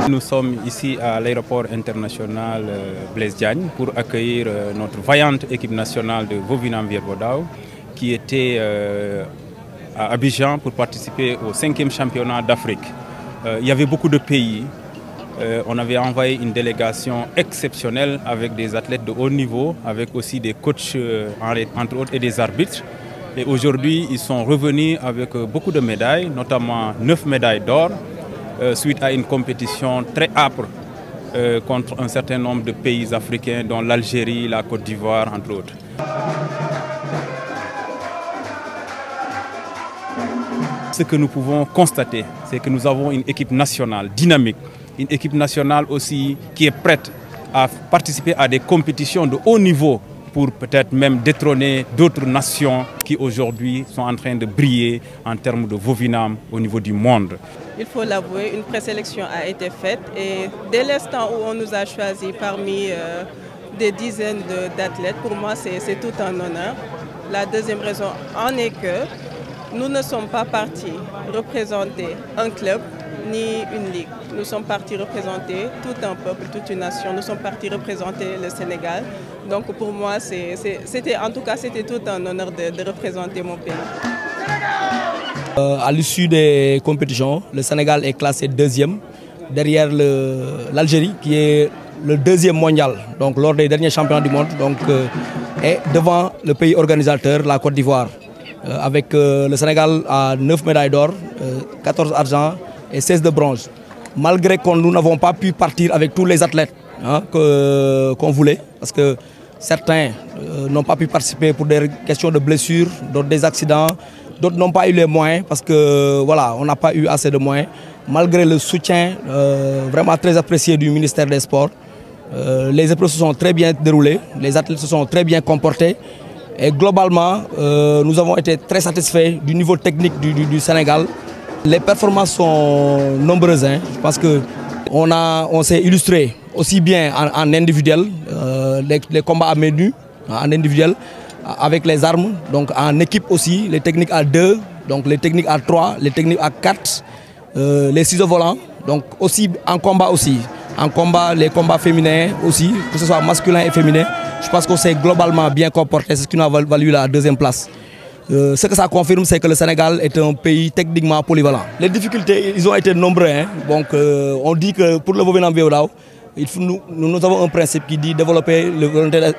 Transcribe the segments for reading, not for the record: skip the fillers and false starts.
Nous sommes ici à l'aéroport international Blaise Diagne pour accueillir notre vaillante équipe nationale de Vovinam Virbodao qui était à Abidjan pour participer au 5e championnat d'Afrique. Il y avait beaucoup de pays. On avait envoyé une délégation exceptionnelle avec des athlètes de haut niveau, avec aussi des coachs entre autres et des arbitres. Et aujourd'hui, ils sont revenus avec beaucoup de médailles, notamment 9 médailles d'or, suite à une compétition très âpre contre un certain nombre de pays africains, dont l'Algérie, la Côte d'Ivoire, entre autres. Ce que nous pouvons constater, c'est que nous avons une équipe nationale dynamique, une équipe nationale aussi qui est prête à participer à des compétitions de haut niveau pour peut-être même détrôner d'autres nations qui aujourd'hui sont en train de briller en termes de Vovinam au niveau du monde. Il faut l'avouer, une présélection a été faite et dès l'instant où on nous a choisis parmi des dizaines d'athlètes, pour moi c'est tout un honneur. La deuxième raison en est que nous ne sommes pas partis représenter un club ni une ligue. Nous sommes partis représenter tout un peuple, toute une nation. Nous sommes partis représenter le Sénégal. Donc pour moi, c'était tout un honneur de représenter mon pays. À l'issue des compétitions, le Sénégal est classé 2e derrière l'Algérie qui est le 2e mondial, donc lors des derniers championnats du monde, donc, et devant le pays organisateur, la Côte d'Ivoire. Avec le Sénégal à 9 médailles d'or, 14 argent et 16 de bronze. Malgré que nous n'avons pas pu partir avec tous les athlètes qu'on voulait, parce que certains n'ont pas pu participer pour des questions de blessures, d'autres des accidents, d'autres n'ont pas eu les moyens parce que voilà, on n'a pas eu assez de moyens. Malgré le soutien vraiment très apprécié du ministère des Sports, les épreuves se sont très bien déroulées, les athlètes se sont très bien comportés. Et globalement, nous avons été très satisfaits du niveau technique du Sénégal. Les performances sont nombreuses. Je pense qu'on s'est illustré aussi bien en individuel, les combats à main nue, en individuel, avec les armes, donc en équipe aussi, les techniques à 2, donc les techniques à 3, les techniques à 4, les ciseaux volants, donc aussi en combat aussi. En combat, les combats féminins aussi, que ce soit masculin et féminin. Je pense qu'on s'est globalement bien comporté, c'est ce qui nous a valu la 2e place. Ce que ça confirme, c'est que le Sénégal est un pays techniquement polyvalent. Les difficultés, ils ont été nombreux. Donc on dit que pour le Vovinam Virbodao, nous avons un principe qui dit développer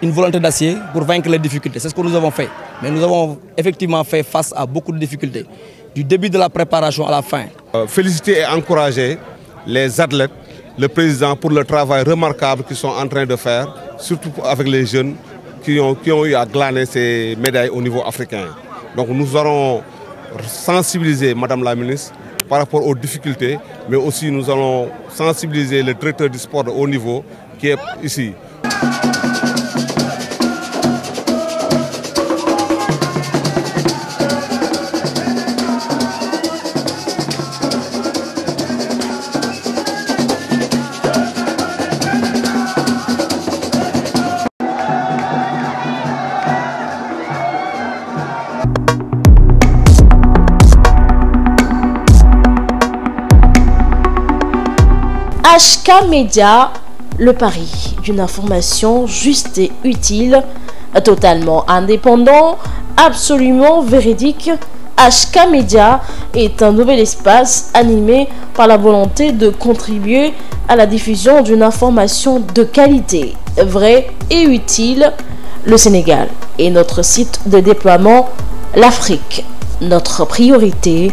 une volonté d'acier pour vaincre les difficultés. C'est ce que nous avons fait. Mais nous avons effectivement fait face à beaucoup de difficultés, du début de la préparation à la fin. Féliciter et encourager les athlètes, le président pour le travail remarquable qu'ils sont en train de faire, surtout avec les jeunes qui ont eu à glaner ces médailles au niveau africain. Donc nous allons sensibiliser Madame la ministre par rapport aux difficultés, mais aussi nous allons sensibiliser le directeur du sport de haut niveau qui est ici. HK Média, le pari d'une information juste et utile, totalement indépendant, absolument véridique. HK Média est un nouvel espace animé par la volonté de contribuer à la diffusion d'une information de qualité, vraie et utile. Le Sénégal est notre site de déploiement, l'Afrique, notre priorité,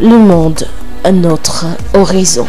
le monde, notre horizon.